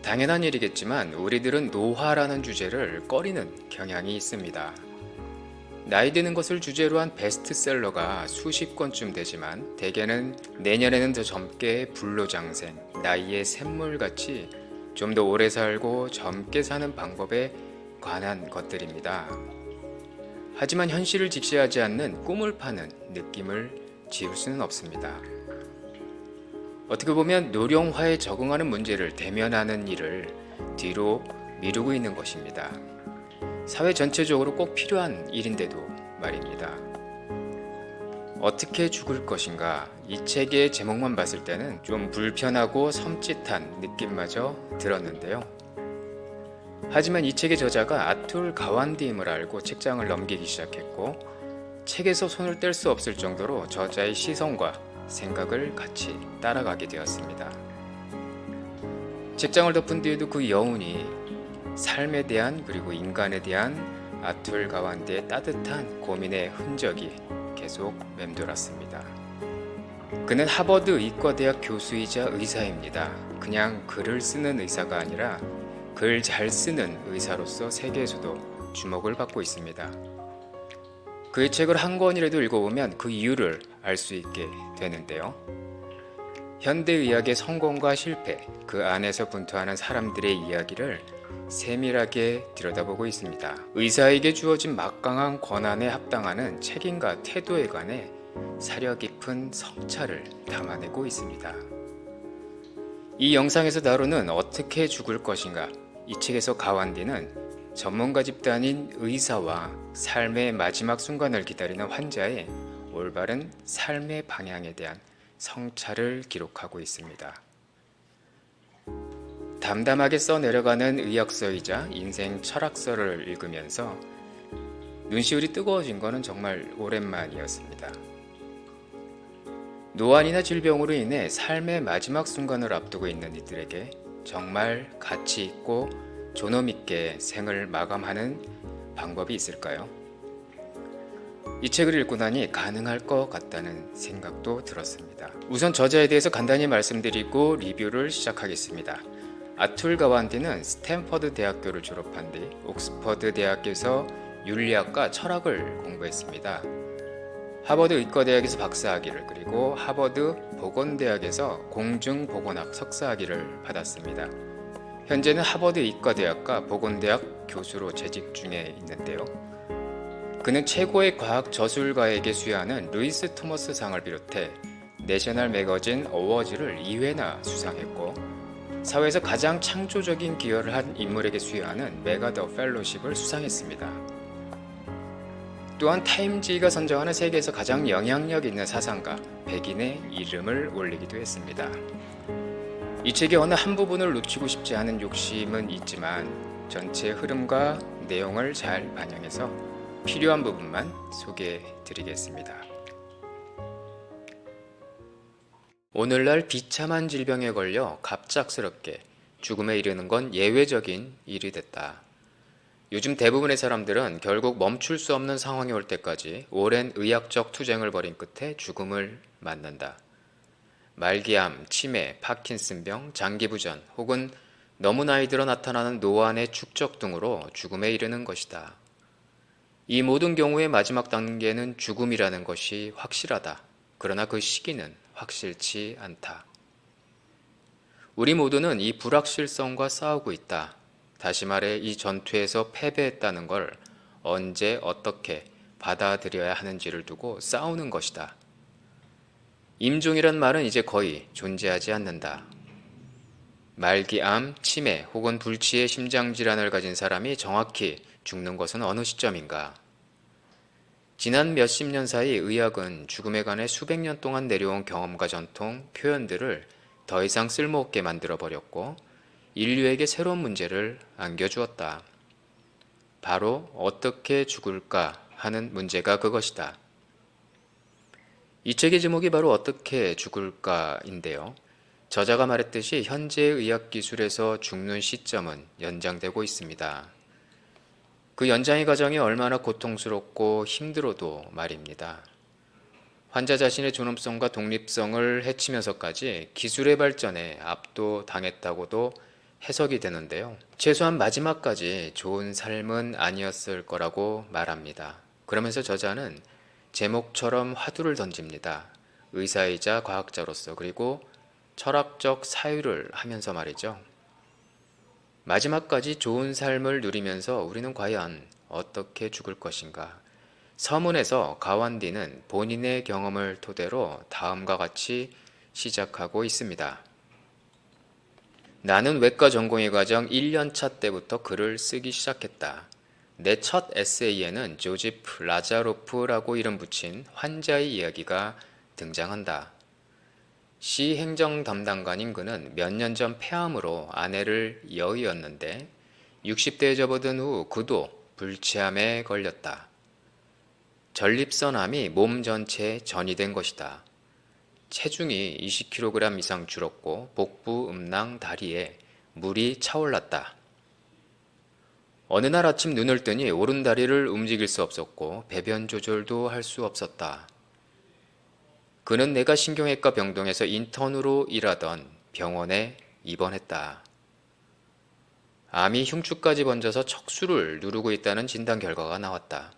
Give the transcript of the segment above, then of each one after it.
당연한 일이겠지만 우리들은 노화라는 주제를 꺼리는 경향이 있습니다. 나이 드는 것을 주제로 한 베스트셀러가 수십 권쯤 되지만 대개는 내년에는 더 젊게 불로장생, 나이의 샘물같이 좀 더 오래 살고 젊게 사는 방법에 관한 것들입니다. 하지만 현실을 직시하지 않는 꿈을 파는 느낌을 지울 수는 없습니다. 어떻게 보면 노령화에 적응하는 문제를 대면하는 일을 뒤로 미루고 있는 것입니다. 사회 전체적으로 꼭 필요한 일인데도 말입니다. 어떻게 죽을 것인가? 이 책의 제목만 봤을 때는 좀 불편하고 섬찟한 느낌마저 들었는데요. 하지만 이 책의 저자가 아툴 가완디임을 알고 책장을 넘기기 시작했고 책에서 손을 뗄 수 없을 정도로 저자의 시선과 생각을 같이 따라가게 되었습니다. 책장을 덮은 뒤에도 그 여운이 삶에 대한 그리고 인간에 대한 아툴 가완디의 따뜻한 고민의 흔적이 계속 맴돌았습니다. 그는 하버드 의과대학 교수이자 의사입니다. 그냥 글을 쓰는 의사가 아니라 글 잘 쓰는 의사로서 세계에서도 주목을 받고 있습니다. 그의 책을 한 권이라도 읽어보면 그 이유를 알 수 있게 되는데요. 현대의학의 성공과 실패, 그 안에서 분투하는 사람들의 이야기를 세밀하게 들여다보고 있습니다. 의사에게 주어진 막강한 권한에 합당하는 책임과 태도에 관해 사려 깊은 성찰을 담아내고 있습니다. 이 영상에서 다루는 어떻게 죽을 것인가, 이 책에서 가완디는 전문가 집단인 의사와 삶의 마지막 순간을 기다리는 환자의 올바른 삶의 방향에 대한 성찰을 기록하고 있습니다. 담담하게 써내려가는 의학서이자 인생 철학서를 읽으면서 눈시울이 뜨거워진 것은 정말 오랜만이었습니다. 노안이나 질병으로 인해 삶의 마지막 순간을 앞두고 있는 이들에게 정말 가치 있고 존엄 있게 생을 마감하는 방법이 있을까요? 이 책을 읽고 나니 가능할 것 같다는 생각도 들었습니다. 우선 저자에 대해서 간단히 말씀드리고 리뷰를 시작하겠습니다. 아툴 가완디는 스탠퍼드 대학교를 졸업한 뒤 옥스퍼드 대학에서 윤리학과 철학을 공부했습니다. 하버드 의과대학에서 박사학위를 그리고 하버드 보건대학에서 공중보건학 석사학위를 받았습니다. 현재는 하버드 의과대학과 보건대학 교수로 재직 중에 있는데요. 그는 최고의 과학 저술가에게 수여하는 루이스 토머스 상을 비롯해 내셔널 매거진 어워즈를 2회나 수상했고 사회에서 가장 창조적인 기여를 한 인물에게 수여하는 메가더 펠로십을 수상했습니다. 또한 타임지가 선정하는 세계에서 가장 영향력 있는 사상가 100인의 이름을 올리기도 했습니다. 이 책의 어느 한 부분을 놓치고 싶지 않은 욕심은 있지만 전체 흐름과 내용을 잘 반영해서 필요한 부분만 소개해 드리겠습니다. 오늘날 비참한 질병에 걸려 갑작스럽게 죽음에 이르는 건 예외적인 일이 됐다. 요즘 대부분의 사람들은 결국 멈출 수 없는 상황이 올 때까지 오랜 의학적 투쟁을 벌인 끝에 죽음을 맞는다. 말기암, 치매, 파킨슨병, 장기부전 혹은 너무 나이 들어 나타나는 노안의 축적 등으로 죽음에 이르는 것이다. 이 모든 경우의 마지막 단계는 죽음이라는 것이 확실하다. 그러나 그 시기는 확실치 않다. 우리 모두는 이 불확실성과 싸우고 있다. 다시 말해 이 전투에서 패배했다는 걸 언제 어떻게 받아들여야 하는지를 두고 싸우는 것이다. 임종이란 말은 이제 거의 존재하지 않는다. 말기암, 치매 혹은 불치의 심장질환을 가진 사람이 정확히 죽는 것은 어느 시점인가? 지난 몇십 년 사이 의학은 죽음에 관해 수백 년 동안 내려온 경험과 전통, 표현들을 더 이상 쓸모없게 만들어버렸고 인류에게 새로운 문제를 안겨주었다. 바로 어떻게 죽을까 하는 문제가 그것이다. 이 책의 제목이 바로 어떻게 죽을까인데요. 저자가 말했듯이 현재의 의학기술에서 죽는 시점은 연장되고 있습니다. 그 연장의 과정이 얼마나 고통스럽고 힘들어도 말입니다. 환자 자신의 존엄성과 독립성을 해치면서까지 기술의 발전에 압도당했다고도 해석이 되는데요. 최소한 마지막까지 좋은 삶은 아니었을 거라고 말합니다. 그러면서 저자는 제목처럼 화두를 던집니다. 의사이자 과학자로서 그리고 철학적 사유를 하면서 말이죠. 마지막까지 좋은 삶을 누리면서 우리는 과연 어떻게 죽을 것인가? 서문에서 가완디는 본인의 경험을 토대로 다음과 같이 시작하고 있습니다. 나는 외과 전공의 과정 1년차 때부터 글을 쓰기 시작했다. 내 첫 에세이에는 조지프 라자로프라고 이름 붙인 환자의 이야기가 등장한다. 시 행정 담당관인 그는 몇 년 전 폐암으로 아내를 여의었는데 60대에 접어든 후 그도 불치암에 걸렸다. 전립선암이 몸 전체에 전이된 것이다. 체중이 20kg 이상 줄었고 복부, 음낭, 다리에 물이 차올랐다. 어느 날 아침 눈을 뜨니 오른 다리를 움직일 수 없었고 배변 조절도 할 수 없었다. 그는 내가 신경외과 병동에서 인턴으로 일하던 병원에 입원했다. 암이 흉추까지 번져서 척수를 누르고 있다는 진단 결과가 나왔다.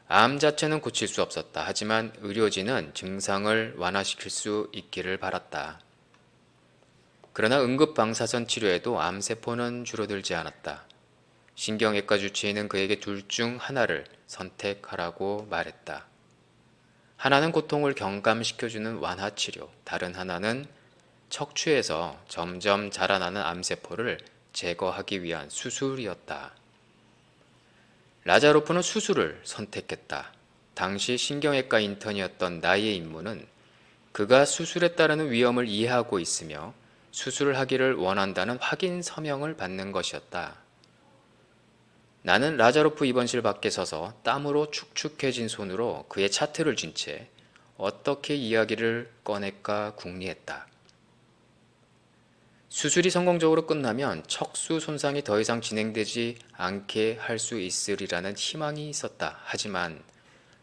암 자체는 고칠 수 없었다. 하지만 의료진은 증상을 완화시킬 수 있기를 바랐다. 그러나 응급방사선 치료에도 암세포는 줄어들지 않았다. 신경외과 주치의는 그에게 둘 중 하나를 선택하라고 말했다. 하나는 고통을 경감시켜주는 완화치료, 다른 하나는 척추에서 점점 자라나는 암세포를 제거하기 위한 수술이었다. 라자로프는 수술을 선택했다. 당시 신경외과 인턴이었던 나의 임무는 그가 수술에 따르는 위험을 이해하고 있으며 수술을 하기를 원한다는 확인 서명을 받는 것이었다. 나는 라자로프 입원실 밖에 서서 땀으로 축축해진 손으로 그의 차트를 쥔 채 어떻게 이야기를 꺼낼까 궁리했다. 수술이 성공적으로 끝나면 척수 손상이 더 이상 진행되지 않게 할 수 있으리라는 희망이 있었다. 하지만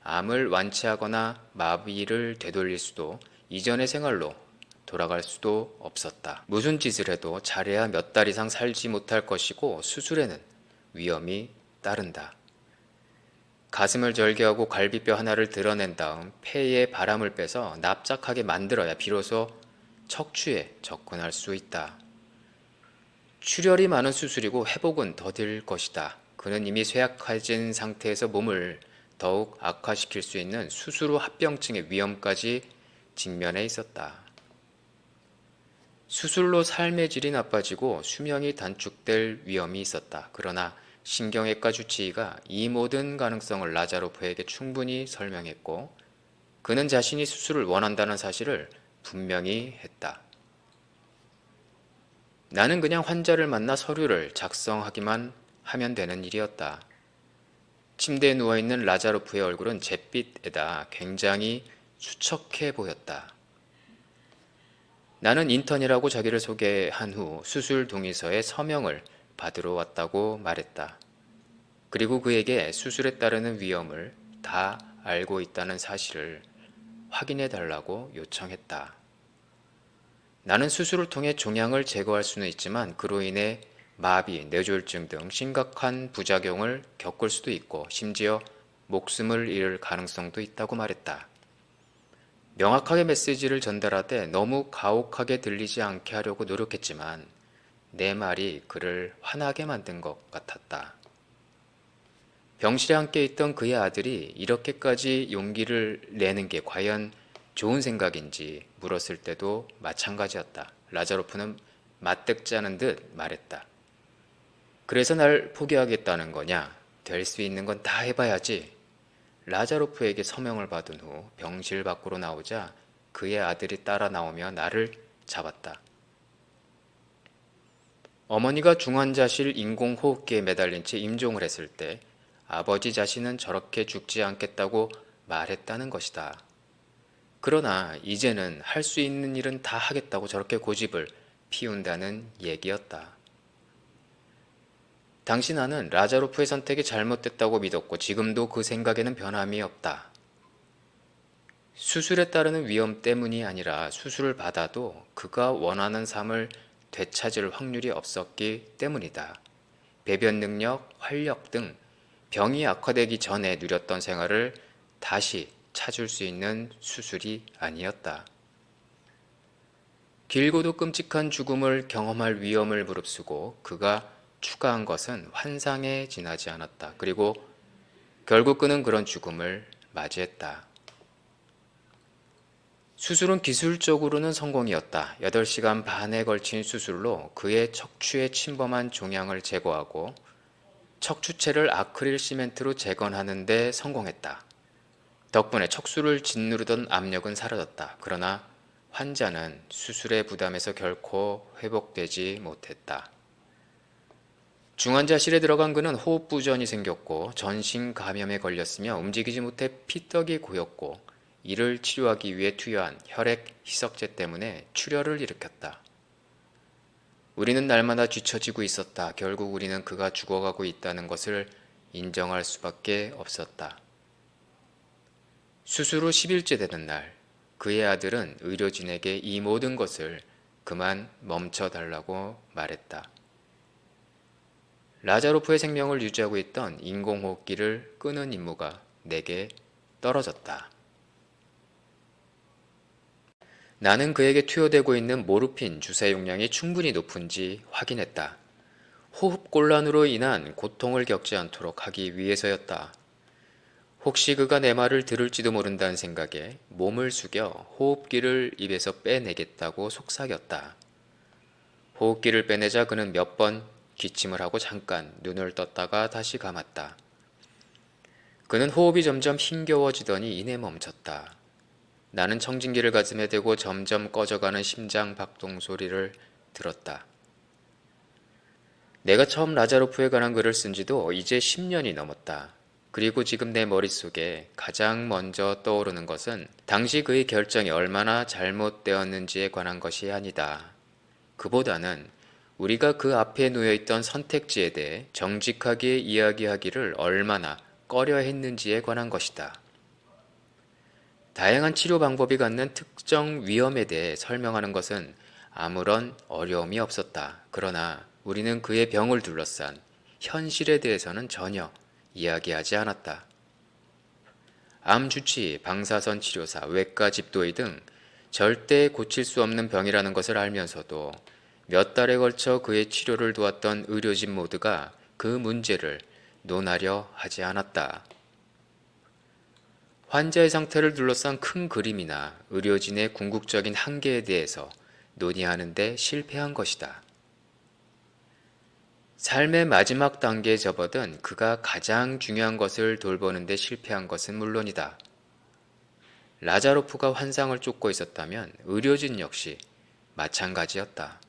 암을 완치하거나 마비를 되돌릴 수도 이전의 생활로 돌아갈 수도 없었다. 무슨 짓을 해도 잘해야 몇 달 이상 살지 못할 것이고 수술에는 위험이 따른다. 가슴을 절개하고 갈비뼈 하나를 드러낸 다음 폐에 바람을 빼서 납작하게 만들어야 비로소 척추에 접근할 수 있다. 출혈이 많은 수술이고 회복은 더딜 것이다. 그는 이미 쇠약해진 상태에서 몸을 더욱 악화시킬 수 있는 수술 후 합병증의 위험까지 직면해 있었다. 수술로 삶의 질이 나빠지고 수명이 단축될 위험이 있었다. 그러나 신경외과 주치의가 이 모든 가능성을 라자로프에게 충분히 설명했고 그는 자신이 수술을 원한다는 사실을 분명히 했다. 나는 그냥 환자를 만나 서류를 작성하기만 하면 되는 일이었다. 침대에 누워있는 라자로프의 얼굴은 잿빛에다 굉장히 수척해 보였다. 나는 인턴이라고 자기를 소개한 후 수술 동의서에 서명을 받으러 왔다고 말했다. 그리고 그에게 수술에 따르는 위험을 다 알고 있다는 사실을 확인해 달라고 요청했다. 나는 수술을 통해 종양을 제거할 수는 있지만 그로 인해 마비, 뇌졸중 등 심각한 부작용을 겪을 수도 있고 심지어 목숨을 잃을 가능성도 있다고 말했다. 명확하게 메시지를 전달하되 너무 가혹하게 들리지 않게 하려고 노력했지만 내 말이 그를 화나게 만든 것 같았다. 병실에 함께 있던 그의 아들이 이렇게까지 용기를 내는 게 과연 좋은 생각인지 물었을 때도 마찬가지였다. 라자로프는 맞득짜는 듯 말했다. 그래서 날 포기하겠다는 거냐? 될 수 있는 건 다 해봐야지. 라자로프에게 서명을 받은 후 병실 밖으로 나오자 그의 아들이 따라 나오며 나를 잡았다. 어머니가 중환자실 인공호흡기에 매달린 채 임종을 했을 때 아버지 자신은 저렇게 죽지 않겠다고 말했다는 것이다. 그러나 이제는 할 수 있는 일은 다 하겠다고 저렇게 고집을 피운다는 얘기였다. 당시 나는 라자로프의 선택이 잘못됐다고 믿었고 지금도 그 생각에는 변함이 없다. 수술에 따르는 위험 때문이 아니라 수술을 받아도 그가 원하는 삶을 되찾을 확률이 없었기 때문이다. 배변 능력, 활력 등 병이 악화되기 전에 누렸던 생활을 다시 찾을 수 있는 수술이 아니었다. 길고도 끔찍한 죽음을 경험할 위험을 무릅쓰고 그가 추가한 것은 환상에 지나지 않았다. 그리고 결국 그는 그런 죽음을 맞이했다. 수술은 기술적으로는 성공이었다. 8시간 반에 걸친 수술로 그의 척추에 침범한 종양을 제거하고 척추체를 아크릴 시멘트로 재건하는 데 성공했다. 덕분에 척수를 짓누르던 압력은 사라졌다. 그러나 환자는 수술의 부담에서 결코 회복되지 못했다. 중환자실에 들어간 그는 호흡부전이 생겼고 전신 감염에 걸렸으며 움직이지 못해 피떡이 고였고 이를 치료하기 위해 투여한 혈액 희석제 때문에 출혈을 일으켰다. 우리는 날마다 뒤처지고 있었다. 결국 우리는 그가 죽어가고 있다는 것을 인정할 수밖에 없었다. 수술 후 10일째 되는 날, 그의 아들은 의료진에게 이 모든 것을 그만 멈춰달라고 말했다. 라자로프의 생명을 유지하고 있던 인공호흡기를 끄는 임무가 내게 떨어졌다. 나는 그에게 투여되고 있는 모르핀 주사 용량이 충분히 높은지 확인했다. 호흡곤란으로 인한 고통을 겪지 않도록 하기 위해서였다. 혹시 그가 내 말을 들을지도 모른다는 생각에 몸을 숙여 호흡기를 입에서 빼내겠다고 속삭였다. 호흡기를 빼내자 그는 몇 번 기침을 하고 잠깐 눈을 떴다가 다시 감았다. 그는 호흡이 점점 힘겨워지더니 이내 멈췄다. 나는 청진기를 가슴에 대고 점점 꺼져가는 심장 박동 소리를 들었다. 내가 처음 라자로프에 관한 글을 쓴 지도 이제 10년이 넘었다. 그리고 지금 내 머릿속에 가장 먼저 떠오르는 것은 당시 그의 결정이 얼마나 잘못되었는지에 관한 것이 아니다. 그보다는 우리가 그 앞에 놓여있던 선택지에 대해 정직하게 이야기하기를 얼마나 꺼려 했는지에 관한 것이다. 다양한 치료 방법이 갖는 특정 위험에 대해 설명하는 것은 아무런 어려움이 없었다. 그러나 우리는 그의 병을 둘러싼 현실에 대해서는 전혀 이야기하지 않았다. 암 주치, 방사선 치료사, 외과 집도의 등 절대 고칠 수 없는 병이라는 것을 알면서도 몇 달에 걸쳐 그의 치료를 도왔던 의료진 모두가 그 문제를 논하려 하지 않았다. 환자의 상태를 둘러싼 큰 그림이나 의료진의 궁극적인 한계에 대해서 논의하는 데 실패한 것이다. 삶의 마지막 단계에 접어든 그가 가장 중요한 것을 돌보는 데 실패한 것은 물론이다. 라자로프가 환상을 쫓고 있었다면 의료진 역시 마찬가지였다.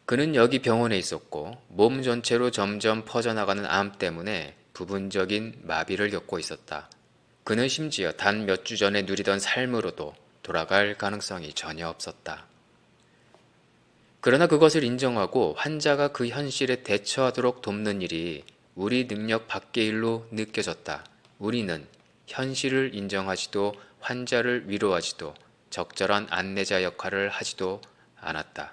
그는 여기 병원에 있었고 몸 전체로 점점 퍼져나가는 암 때문에 부분적인 마비를 겪고 있었다. 그는 심지어 단 몇 주 전에 누리던 삶으로도 돌아갈 가능성이 전혀 없었다. 그러나 그것을 인정하고 환자가 그 현실에 대처하도록 돕는 일이 우리 능력 밖의 일로 느껴졌다. 우리는 현실을 인정하지도 환자를 위로하지도 적절한 안내자 역할을 하지도 않았다.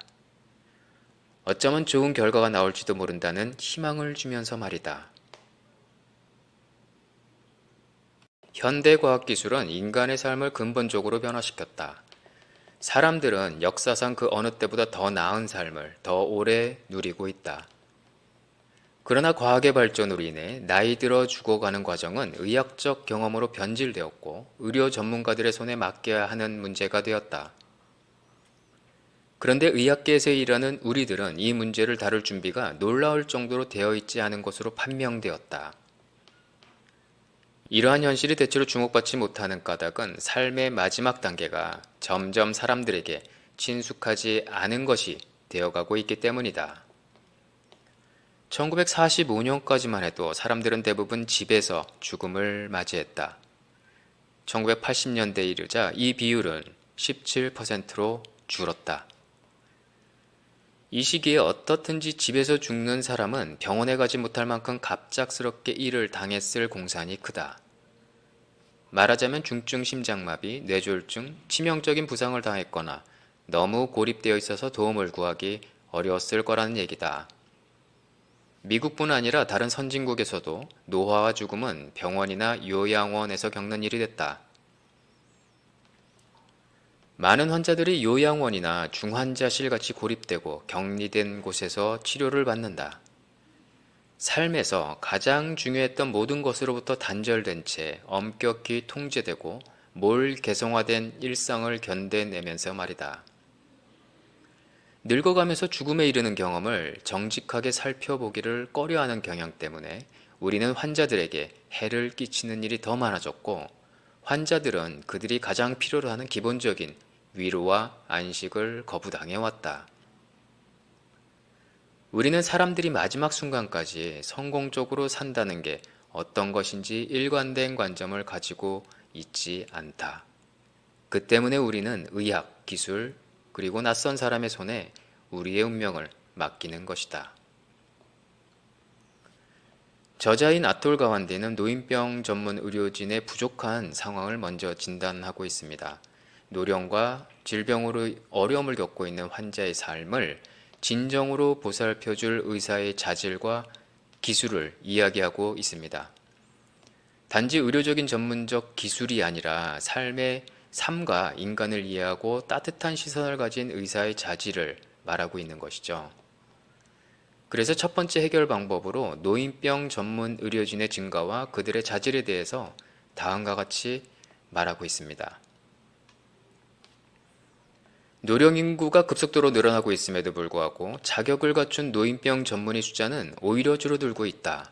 어쩌면 좋은 결과가 나올지도 모른다는 희망을 주면서 말이다. 현대 과학기술은 인간의 삶을 근본적으로 변화시켰다. 사람들은 역사상 그 어느 때보다 더 나은 삶을 더 오래 누리고 있다. 그러나 과학의 발전으로 인해 나이 들어 죽어가는 과정은 의학적 경험으로 변질되었고 의료 전문가들의 손에 맡겨야 하는 문제가 되었다. 그런데 의학계에서 일하는 우리들은 이 문제를 다룰 준비가 놀라울 정도로 되어 있지 않은 것으로 판명되었다. 이러한 현실이 대체로 주목받지 못하는 까닭은 삶의 마지막 단계가 점점 사람들에게 친숙하지 않은 것이 되어가고 있기 때문이다. 1945년까지만 해도 사람들은 대부분 집에서 죽음을 맞이했다. 1980년대에 이르자 이 비율은 17%로 줄었다. 이 시기에 어떻든지 집에서 죽는 사람은 병원에 가지 못할 만큼 갑작스럽게 일을 당했을 공산이 크다. 말하자면 중증 심장마비, 뇌졸중, 치명적인 부상을 당했거나 너무 고립되어 있어서 도움을 구하기 어려웠을 거라는 얘기다. 미국뿐 아니라 다른 선진국에서도 노화와 죽음은 병원이나 요양원에서 겪는 일이 됐다. 많은 환자들이 요양원이나 중환자실 같이 고립되고 격리된 곳에서 치료를 받는다. 삶에서 가장 중요했던 모든 것으로부터 단절된 채 엄격히 통제되고 몰개성화된 일상을 견뎌내면서 말이다. 늙어가면서 죽음에 이르는 경험을 정직하게 살펴보기를 꺼려하는 경향 때문에 우리는 환자들에게 해를 끼치는 일이 더 많아졌고, 환자들은 그들이 가장 필요로 하는 기본적인 위로와 안식을 거부당해왔다. 우리는 사람들이 마지막 순간까지 성공적으로 산다는 게 어떤 것인지 일관된 관점을 가지고 있지 않다. 그 때문에 우리는 의학, 기술, 그리고 낯선 사람의 손에 우리의 운명을 맡기는 것이다. 저자인 아톨 가완디는 노인병 전문 의료진의 부족한 상황을 먼저 진단하고 있습니다. 노령과 질병으로 어려움을 겪고 있는 환자의 삶을 진정으로 보살펴줄 의사의 자질과 기술을 이야기하고 있습니다. 단지 의료적인 전문적 기술이 아니라 삶과 인간을 이해하고 따뜻한 시선을 가진 의사의 자질을 말하고 있는 것이죠. 그래서 첫 번째 해결 방법으로 노인병 전문 의료진의 증가와 그들의 자질에 대해서 다음과 같이 말하고 있습니다. 노령 인구가 급속도로 늘어나고 있음에도 불구하고 자격을 갖춘 노인병 전문의 숫자는 오히려 줄어들고 있다.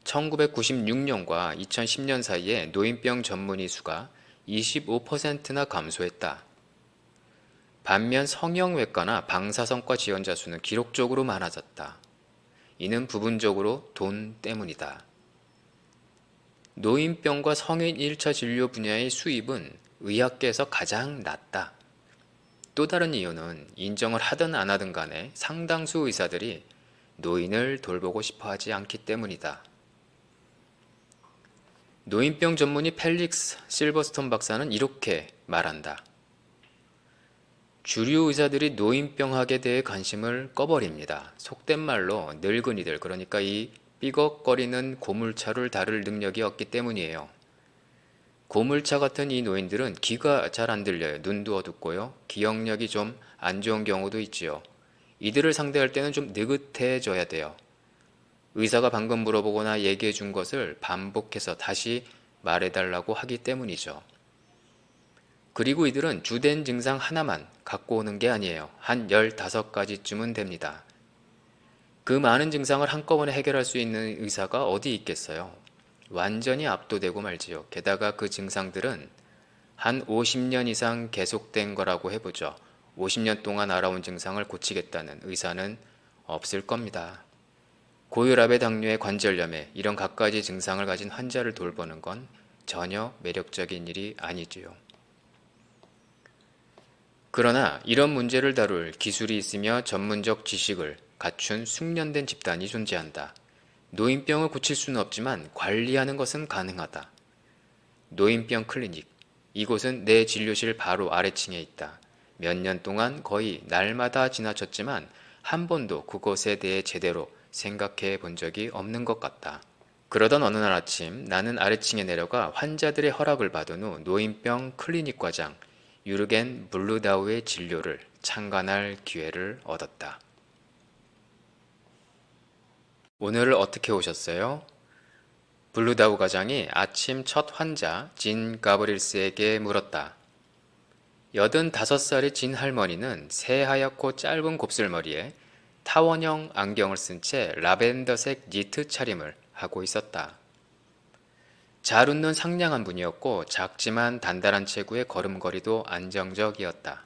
1996년과 2010년 사이에 노인병 전문의 수가 25%나 감소했다. 반면 성형외과나 방사선과 지원자 수는 기록적으로 많아졌다. 이는 부분적으로 돈 때문이다. 노인병과 성인 1차 진료 분야의 수입은 의학계에서 가장 낮다. 또 다른 이유는 인정을 하든 안 하든 간에 상당수 의사들이 노인을 돌보고 싶어 하지 않기 때문이다. 노인병 전문의 펠릭스 실버스톤 박사는 이렇게 말한다. 주류 의사들이 노인병학에 대해 관심을 꺼버립니다. 속된 말로 늙은이들, 그러니까 이 삐걱거리는 고물차를 다룰 능력이 없기 때문이에요. 고물차 같은 이 노인들은 귀가 잘 안 들려요. 눈도 어둡고요. 기억력이 좀 안 좋은 경우도 있지요. 이들을 상대할 때는 좀 느긋해져야 돼요. 의사가 방금 물어보거나 얘기해 준 것을 반복해서 다시 말해달라고 하기 때문이죠. 그리고 이들은 주된 증상 하나만 갖고 오는 게 아니에요. 한 15가지쯤은 됩니다. 그 많은 증상을 한꺼번에 해결할 수 있는 의사가 어디 있겠어요? 완전히 압도되고 말지요. 게다가 그 증상들은 한 50년 이상 계속된 거라고 해보죠. 50년 동안 알아온 증상을 고치겠다는 의사는 없을 겁니다. 고혈압의 당뇨의 관절염에 이런 갖가지 증상을 가진 환자를 돌보는 건 전혀 매력적인 일이 아니지요. 그러나 이런 문제를 다룰 기술이 있으며 전문적 지식을 갖춘 숙련된 집단이 존재한다. 노인병을 고칠 수는 없지만 관리하는 것은 가능하다. 노인병 클리닉. 이곳은 내 진료실 바로 아래층에 있다. 몇 년 동안 거의 날마다 지나쳤지만 한 번도 그것에 대해 제대로 생각해 본 적이 없는 것 같다. 그러던 어느 날 아침 나는 아래층에 내려가 환자들의 허락을 받은 후 노인병 클리닉 과장 유르겐 블루다우의 진료를 참관할 기회를 얻었다. 오늘 어떻게 오셨어요? 블루다우 과장이 아침 첫 환자 진 가브릴스에게 물었다. 85살의 진 할머니는 새하얗고 짧은 곱슬머리에 타원형 안경을 쓴 채 라벤더색 니트 차림을 하고 있었다. 잘 웃는 상냥한 분이었고 작지만 단단한 체구의 걸음걸이도 안정적이었다.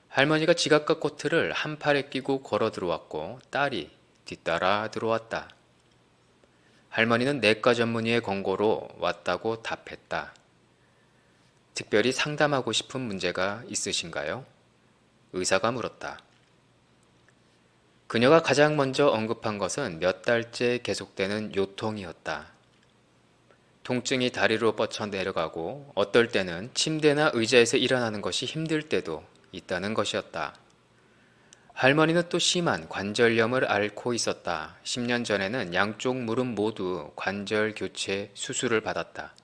할머니가 지갑과 코트를 한 팔에 끼고 걸어 들어왔고 딸이 뒤따라 들어왔다. 할머니는 내과 전문의의 권고로 왔다고 답했다. 특별히 상담하고 싶은 문제가 있으신가요? 의사가 물었다. 그녀가 가장 먼저 언급한 것은 몇 달째 계속되는 요통이었다. 통증이 다리로 뻗쳐 내려가고 어떨 때는 침대나 의자에서 일어나는 것이 힘들 때도 있다는 것이었다. 할머니는 또 심한 관절염을 앓고 있었다. 10년 전에는 양쪽 무릎 모두 관절 교체 수술을 받았다.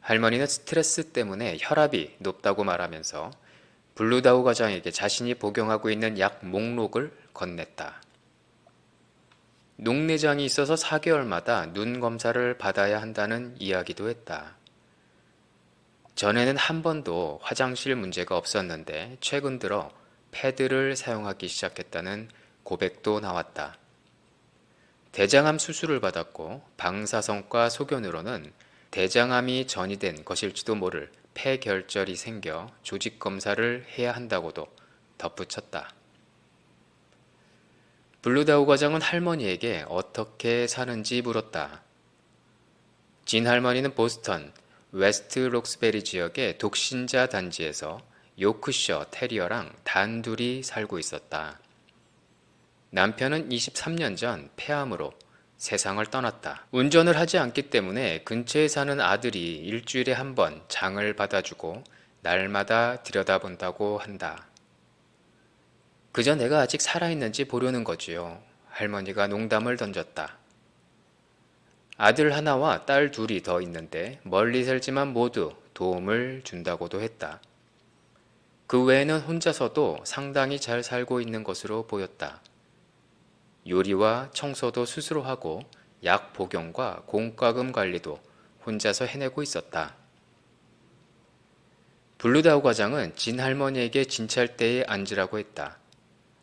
할머니는 스트레스 때문에 혈압이 높다고 말하면서 블루다우 과장에게 자신이 복용하고 있는 약 목록을 건넸다. 녹내장이 있어서 4개월마다 눈 검사를 받아야 한다는 이야기도 했다. 전에는 한 번도 화장실 문제가 없었는데 최근 들어 패드를 사용하기 시작했다는 고백도 나왔다. 대장암 수술을 받았고 방사선과 소견으로는 대장암이 전이된 것일지도 모를 폐결절이 생겨 조직 검사를 해야 한다고도 덧붙였다. 블루다우 과장은 할머니에게 어떻게 사는지 물었다. 진 할머니는 보스턴 웨스트 록스베리 지역의 독신자 단지에서 요크셔 테리어랑 단둘이 살고 있었다. 남편은 23년 전 폐암으로 세상을 떠났다. 운전을 하지 않기 때문에 근처에 사는 아들이 일주일에 한 번 장을 받아주고 날마다 들여다본다고 한다. 그저 내가 아직 살아있는지 보려는 거지요. 할머니가 농담을 던졌다. 아들 하나와 딸 둘이 더 있는데 멀리 살지만 모두 도움을 준다고도 했다. 그 외에는 혼자서도 상당히 잘 살고 있는 것으로 보였다. 요리와 청소도 스스로 하고 약 복용과 공과금 관리도 혼자서 해내고 있었다. 블루다우 과장은 진 할머니에게 진찰대에 앉으라고 했다.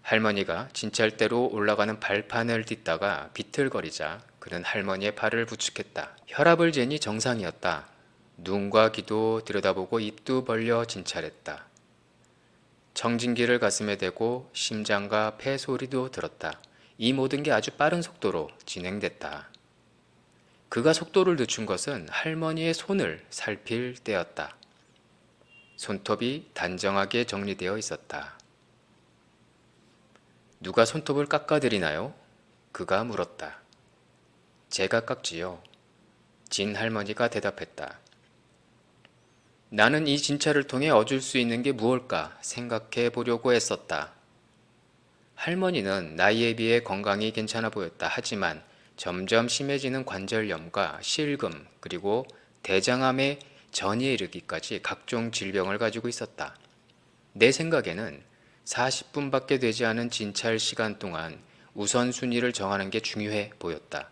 할머니가 진찰대로 올라가는 발판을 딛다가 비틀거리자 그는 할머니의 발을 부축했다. 혈압을 재니 정상이었다. 눈과 귀도 들여다보고 입도 벌려 진찰했다. 청진기를 가슴에 대고 심장과 폐 소리도 들었다. 이 모든 게 아주 빠른 속도로 진행됐다. 그가 속도를 늦춘 것은 할머니의 손을 살필 때였다. 손톱이 단정하게 정리되어 있었다. 누가 손톱을 깎아드리나요? 그가 물었다. 제가 깎지요. 진 할머니가 대답했다. 나는 이 진찰을 통해 얻을 수 있는 게 무엇일까 생각해 보려고 했었다. 할머니는 나이에 비해 건강이 괜찮아 보였다. 하지만 점점 심해지는 관절염과 실금 그리고 대장암의 전이에 이르기까지 각종 질병을 가지고 있었다. 내 생각에는 40분밖에 되지 않은 진찰 시간 동안 우선순위를 정하는 게 중요해 보였다.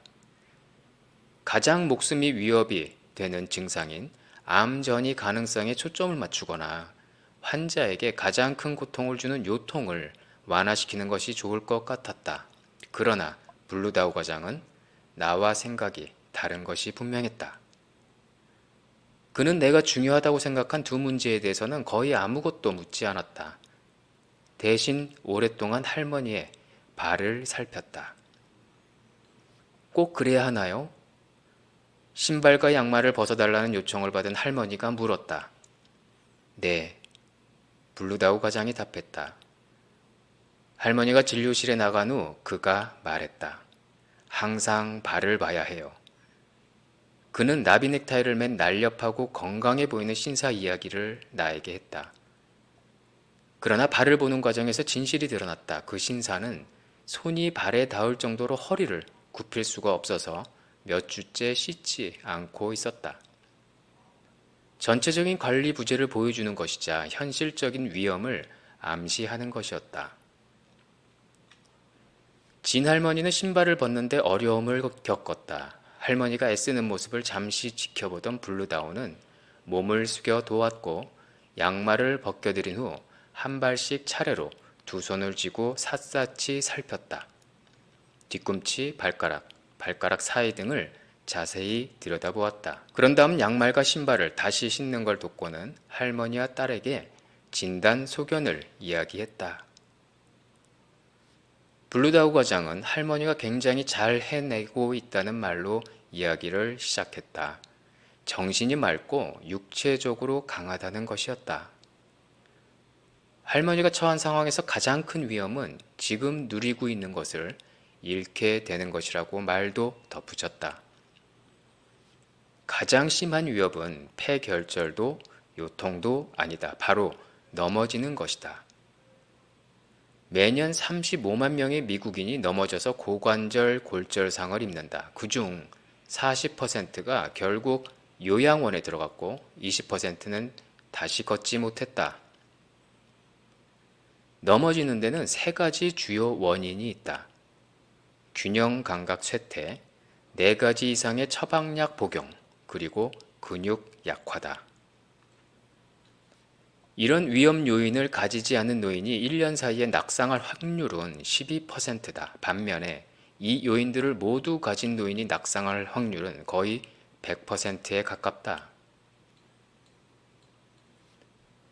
가장 목숨이 위협이 되는 증상인 암 전이 가능성에 초점을 맞추거나 환자에게 가장 큰 고통을 주는 요통을 완화시키는 것이 좋을 것 같았다. 그러나 블루다우 과장은 나와 생각이 다른 것이 분명했다. 그는 내가 중요하다고 생각한 두 문제에 대해서는 거의 아무것도 묻지 않았다. 대신 오랫동안 할머니의 발을 살폈다. 꼭 그래야 하나요? 신발과 양말을 벗어달라는 요청을 받은 할머니가 물었다. 네, 블루다우 과장이 답했다. 할머니가 진료실에 나간 후 그가 말했다. 항상 발을 봐야 해요. 그는 나비 넥타이를 맨 날렵하고 건강해 보이는 신사 이야기를 나에게 했다. 그러나 발을 보는 과정에서 진실이 드러났다. 그 신사는 손이 발에 닿을 정도로 허리를 굽힐 수가 없어서 몇 주째 씻지 않고 있었다. 전체적인 관리 부재를 보여주는 것이자 현실적인 위험을 암시하는 것이었다. 진 할머니는 신발을 벗는데 어려움을 겪었다. 할머니가 애쓰는 모습을 잠시 지켜보던 블루다우는 몸을 숙여 도왔고 양말을 벗겨드린 후 한 발씩 차례로 두 손을 쥐고 샅샅이 살폈다. 뒤꿈치, 발가락 사이 등을 자세히 들여다보았다. 그런 다음 양말과 신발을 다시 신는 걸 돕고는 할머니와 딸에게 진단 소견을 이야기했다. 블루다우 과장은 할머니가 굉장히 잘 해내고 있다는 말로 이야기를 시작했다. 정신이 맑고 육체적으로 강하다는 것이었다. 할머니가 처한 상황에서 가장 큰 위험은 지금 누리고 있는 것을 잃게 되는 것이라고 말도 덧붙였다. 가장 심한 위협은 폐결절도 요통도 아니다. 바로 넘어지는 것이다. 매년 35만 명의 미국인이 넘어져서 고관절 골절상을 입는다. 그중 40%가 결국 요양원에 들어갔고 20%는 다시 걷지 못했다. 넘어지는 데는 세 가지 주요 원인이 있다. 균형 감각 쇠퇴, 네 가지 이상의 처방약 복용, 그리고 근육 약화다. 이런 위험 요인을 가지지 않은 노인이 1년 사이에 낙상할 확률은 12%다. 반면에 이 요인들을 모두 가진 노인이 낙상할 확률은 거의 100%에 가깝다.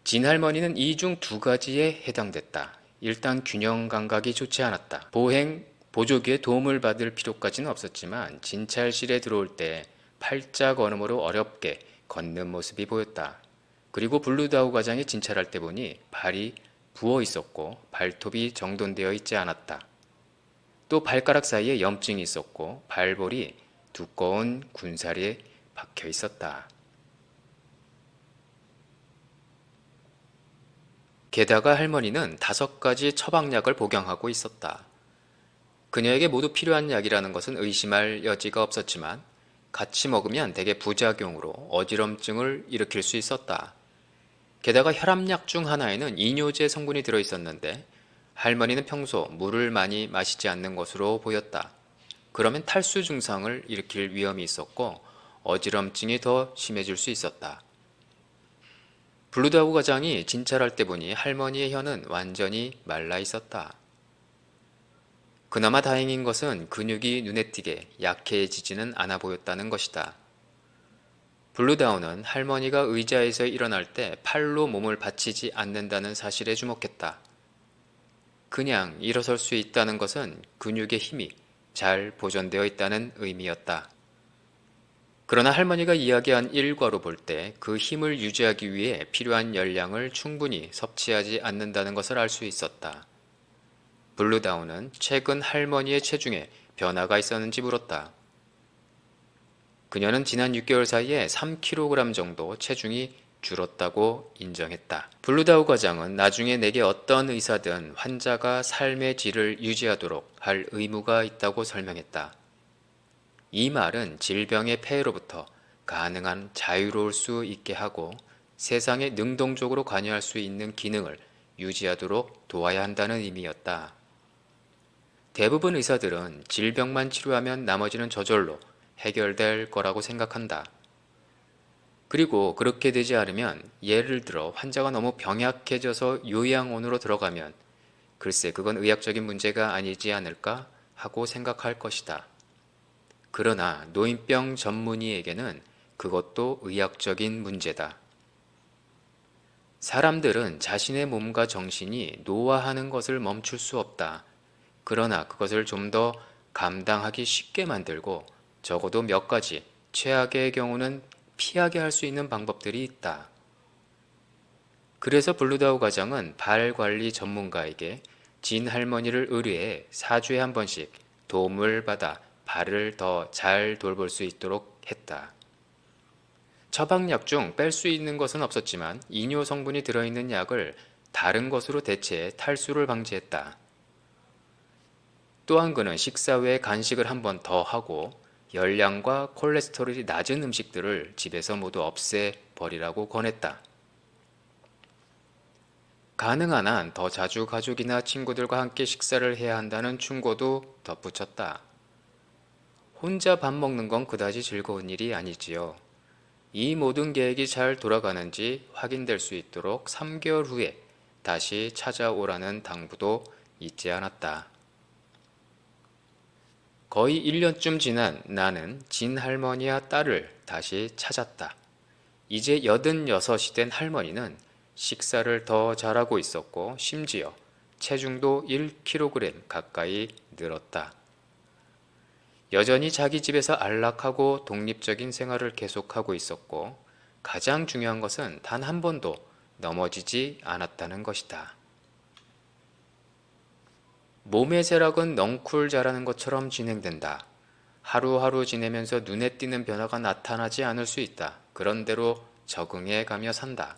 진할머니는 이 중 두 가지에 해당됐다. 일단 균형 감각이 좋지 않았다. 보행, 보조기의 도움을 받을 필요까지는 없었지만 진찰실에 들어올 때 팔자 걸음으로 어렵게 걷는 모습이 보였다. 그리고 블루다우 과장이 진찰할 때 보니 발이 부어 있었고 발톱이 정돈되어 있지 않았다. 또 발가락 사이에 염증이 있었고 발볼이 두꺼운 군살에 박혀 있었다. 게다가 할머니는 5가지 처방약을 복용하고 있었다. 그녀에게 모두 필요한 약이라는 것은 의심할 여지가 없었지만 같이 먹으면 대개 부작용으로 어지럼증을 일으킬 수 있었다. 게다가 혈압약 중 하나에는 이뇨제 성분이 들어있었는데 할머니는 평소 물을 많이 마시지 않는 것으로 보였다. 그러면 탈수 증상을 일으킬 위험이 있었고 어지럼증이 더 심해질 수 있었다. 블루다우 과장이 진찰할 때 보니 할머니의 혀는 완전히 말라 있었다. 그나마 다행인 것은 근육이 눈에 띄게 약해지지는 않아 보였다는 것이다. 블루다우는 할머니가 의자에서 일어날 때 팔로 몸을 받치지 않는다는 사실에 주목했다. 그냥 일어설 수 있다는 것은 근육의 힘이 잘 보존되어 있다는 의미였다. 그러나 할머니가 이야기한 일과로 볼 때 그 힘을 유지하기 위해 필요한 열량을 충분히 섭취하지 않는다는 것을 알 수 있었다. 블루다운은 최근 할머니의 체중에 변화가 있었는지 물었다. 그녀는 지난 6개월 사이에 3kg 정도 체중이 줄었다고 인정했다. 블루다우 과장은 나중에 내게 어떤 의사든 환자가 삶의 질을 유지하도록 할 의무가 있다고 설명했다. 이 말은 질병의 폐해로부터 가능한 자유로울 수 있게 하고 세상에 능동적으로 관여할 수 있는 기능을 유지하도록 도와야 한다는 의미였다. 대부분 의사들은 질병만 치료하면 나머지는 저절로 해결될 거라고 생각한다. 그리고 그렇게 되지 않으면 예를 들어 환자가 너무 병약해져서 요양원으로 들어가면 글쎄 그건 의학적인 문제가 아니지 않을까 하고 생각할 것이다. 그러나 노인병 전문의에게는 그것도 의학적인 문제다. 사람들은 자신의 몸과 정신이 노화하는 것을 멈출 수 없다. 그러나 그것을 좀 더 감당하기 쉽게 만들고 적어도 몇 가지 최악의 경우는 피하게 할 수 있는 방법들이 있다. 그래서 블루다우 과장은 발 관리 전문가에게 진 할머니를 의뢰해 4주에 한 번씩 도움을 받아 발을 더 잘 돌볼 수 있도록 했다. 처방약 중 뺄 수 있는 것은 없었지만 이뇨 성분이 들어있는 약을 다른 것으로 대체해 탈수를 방지했다. 또한 그는 식사 후에 간식을 한 번 더 하고 열량과 콜레스테롤이 낮은 음식들을 집에서 모두 없애버리라고 권했다. 가능한 한 더 자주 가족이나 친구들과 함께 식사를 해야 한다는 충고도 덧붙였다. 혼자 밥 먹는 건 그다지 즐거운 일이 아니지요. 이 모든 계획이 잘 돌아가는지 확인될 수 있도록 3개월 후에 다시 찾아오라는 당부도 잊지 않았다. 거의 1년쯤 지난 나는 진 할머니와 딸을 다시 찾았다. 이제 86이 된 할머니는 식사를 더 잘하고 있었고 심지어 체중도 1kg 가까이 늘었다. 여전히 자기 집에서 안락하고 독립적인 생활을 계속하고 있었고 가장 중요한 것은 단 한 번도 넘어지지 않았다는 것이다. 몸의 쇠락은 넝쿨 자라는 것처럼 진행된다. 하루하루 지내면서 눈에 띄는 변화가 나타나지 않을 수 있다. 그런대로 적응해 가며 산다.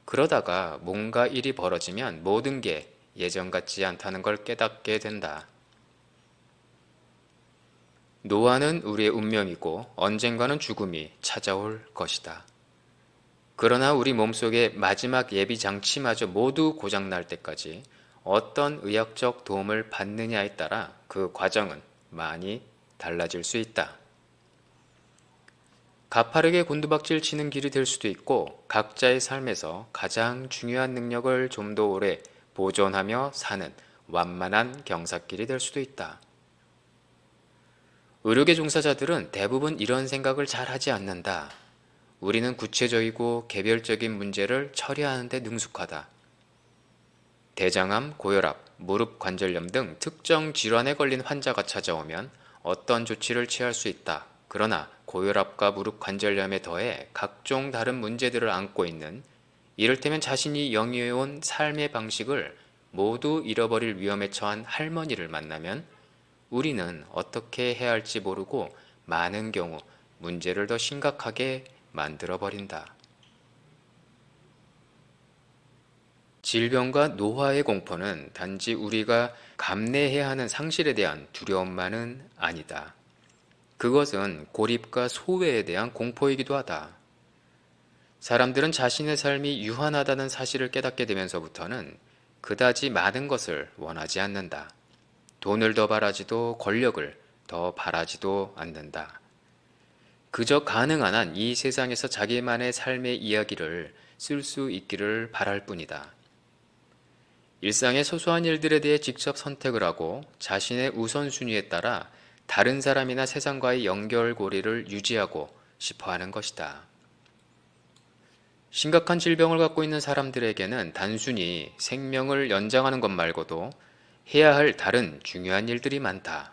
그러다가 뭔가 일이 벌어지면 모든 게 예전 같지 않다는 걸 깨닫게 된다. 노화는 우리의 운명이고 언젠가는 죽음이 찾아올 것이다. 그러나 우리 몸속의 마지막 예비 장치마저 모두 고장날 때까지 어떤 의학적 도움을 받느냐에 따라 그 과정은 많이 달라질 수 있다. 가파르게 곤두박질 치는 길이 될 수도 있고 각자의 삶에서 가장 중요한 능력을 좀 더 오래 보존하며 사는 완만한 경사길이 될 수도 있다. 의료계 종사자들은 대부분 이런 생각을 잘 하지 않는다. 우리는 구체적이고 개별적인 문제를 처리하는 데 능숙하다. 대장암, 고혈압, 무릎 관절염 등 특정 질환에 걸린 환자가 찾아오면 어떤 조치를 취할 수 있다. 그러나 고혈압과 무릎 관절염에 더해 각종 다른 문제들을 안고 있는 이를테면 자신이 영위해온 삶의 방식을 모두 잃어버릴 위험에 처한 할머니를 만나면 우리는 어떻게 해야 할지 모르고 많은 경우 문제를 더 심각하게 만들어버린다. 질병과 노화의 공포는 단지 우리가 감내해야 하는 상실에 대한 두려움만은 아니다. 그것은 고립과 소외에 대한 공포이기도 하다. 사람들은 자신의 삶이 유한하다는 사실을 깨닫게 되면서부터는 그다지 많은 것을 원하지 않는다. 돈을 더 바라지도 권력을 더 바라지도 않는다. 그저 가능한 한 이 세상에서 자기만의 삶의 이야기를 쓸 수 있기를 바랄 뿐이다. 일상의 소소한 일들에 대해 직접 선택을 하고 자신의 우선순위에 따라 다른 사람이나 세상과의 연결고리를 유지하고 싶어 하는 것이다. 심각한 질병을 갖고 있는 사람들에게는 단순히 생명을 연장하는 것 말고도 해야 할 다른 중요한 일들이 많다.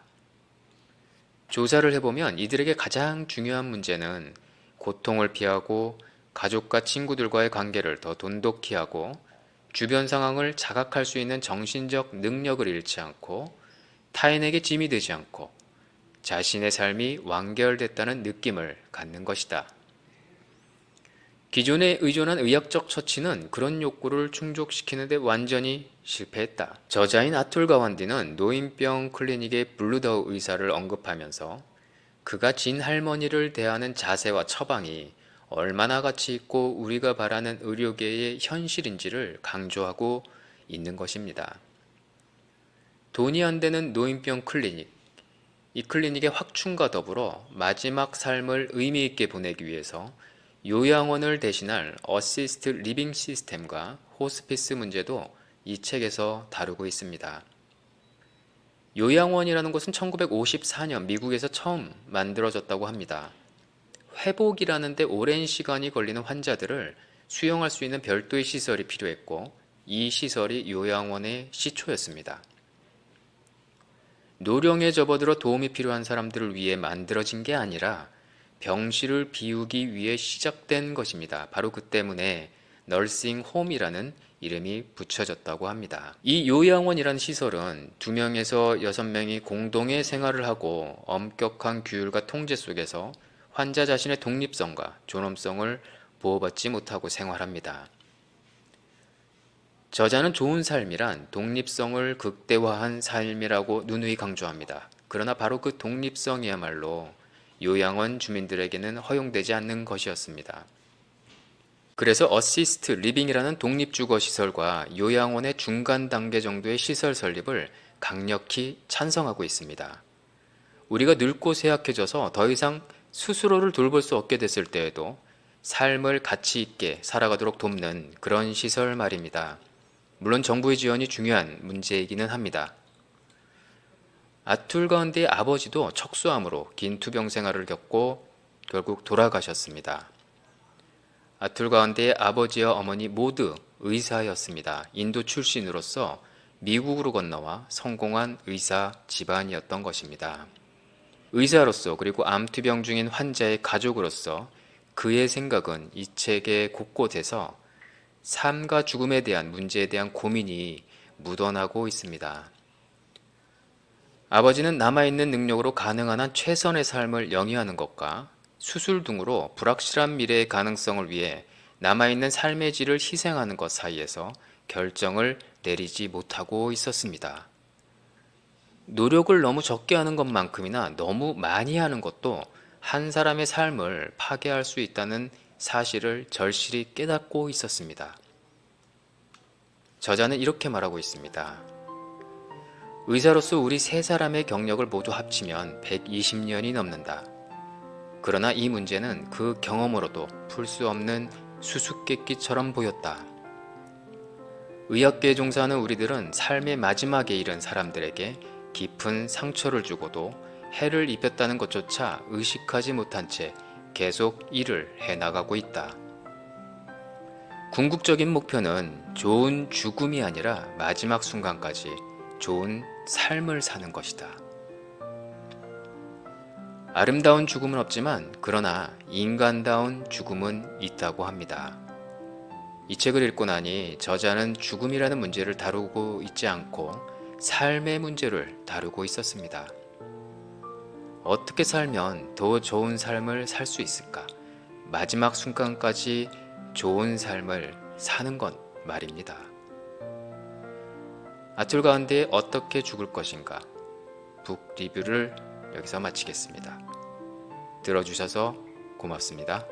조사를 해보면 이들에게 가장 중요한 문제는 고통을 피하고 가족과 친구들과의 관계를 더 돈독히 하고 주변 상황을 자각할 수 있는 정신적 능력을 잃지 않고 타인에게 짐이 되지 않고 자신의 삶이 완결됐다는 느낌을 갖는 것이다. 기존에 의존한 의학적 처치는 그런 욕구를 충족시키는데 완전히 실패했다. 저자인 아툴 가완디는 노인병 클리닉의 블루더우 의사를 언급하면서 그가 진 할머니를 대하는 자세와 처방이 얼마나 가치 있고 우리가 바라는 의료계의 현실인지를 강조하고 있는 것입니다. 돈이 안 되는 노인병 클리닉, 이 클리닉의 확충과 더불어 마지막 삶을 의미 있게 보내기 위해서 요양원을 대신할 어시스트 리빙 시스템과 호스피스 문제도 이 책에서 다루고 있습니다. 요양원이라는 것은 1954년 미국에서 처음 만들어졌다고 합니다. 회복이라는 데 오랜 시간이 걸리는 환자들을 수용할 수 있는 별도의 시설이 필요했고 이 시설이 요양원의 시초였습니다. 노령에 접어들어 도움이 필요한 사람들을 위해 만들어진 게 아니라 병실을 비우기 위해 시작된 것입니다. 바로 그 때문에 널싱 홈이라는 이름이 붙여졌다고 합니다. 이 요양원이라는 시설은 2명에서 6명이 공동의 생활을 하고 엄격한 규율과 통제 속에서 환자 자신의 독립성과 존엄성을 보호받지 못하고 생활합니다. 저자는 좋은 삶이란 독립성을 극대화한 삶이라고 누누이 강조합니다. 그러나 바로 그 독립성이야말로 요양원 주민들에게는 허용되지 않는 것이었습니다. 그래서 어시스트 리빙이라는 독립주거시설과 요양원의 중간 단계 정도의 시설 설립을 강력히 찬성하고 있습니다. 우리가 늙고 쇠약해져서 더 이상 스스로를 돌볼 수 없게 됐을 때에도 삶을 가치 있게 살아가도록 돕는 그런 시설 말입니다. 물론 정부의 지원이 중요한 문제이기는 합니다. 아툴 가운데의 아버지도 척수암으로 긴 투병 생활을 겪고 결국 돌아가셨습니다. 아툴 가운데의 아버지와 어머니 모두 의사였습니다. 인도 출신으로서 미국으로 건너와 성공한 의사 집안이었던 것입니다. 의사로서 그리고 암투병 중인 환자의 가족으로서 그의 생각은 이 책의 곳곳에서 삶과 죽음에 대한 문제에 대한 고민이 묻어나고 있습니다. 아버지는 남아있는 능력으로 가능한 한 최선의 삶을 영위하는 것과 수술 등으로 불확실한 미래의 가능성을 위해 남아있는 삶의 질을 희생하는 것 사이에서 결정을 내리지 못하고 있었습니다. 노력을 너무 적게 하는 것만큼이나 너무 많이 하는 것도 한 사람의 삶을 파괴할 수 있다는 사실을 절실히 깨닫고 있었습니다. 저자는 이렇게 말하고 있습니다. 의사로서 우리 세 사람의 경력을 모두 합치면 120년이 넘는다. 그러나 이 문제는 그 경험으로도 풀 수 없는 수수께끼처럼 보였다. 의학계에 종사하는 우리들은 삶의 마지막에 이른 사람들에게 깊은 상처를 주고도 해를 입혔다는 것조차 의식하지 못한 채 계속 일을 해나가고 있다. 궁극적인 목표는 좋은 죽음이 아니라 마지막 순간까지 좋은 삶을 사는 것이다. 아름다운 죽음은 없지만 그러나 인간다운 죽음은 있다고 합니다. 이 책을 읽고 나니 저자는 죽음이라는 문제를 다루고 있지 않고 삶의 문제를 다루고 있었습니다. 어떻게 살면 더 좋은 삶을 살 수 있을까? 마지막 순간까지 좋은 삶을 사는 것 말입니다. 아툴 가운데 어떻게 죽을 것인가? 북 리뷰를 여기서 마치겠습니다. 들어주셔서 고맙습니다.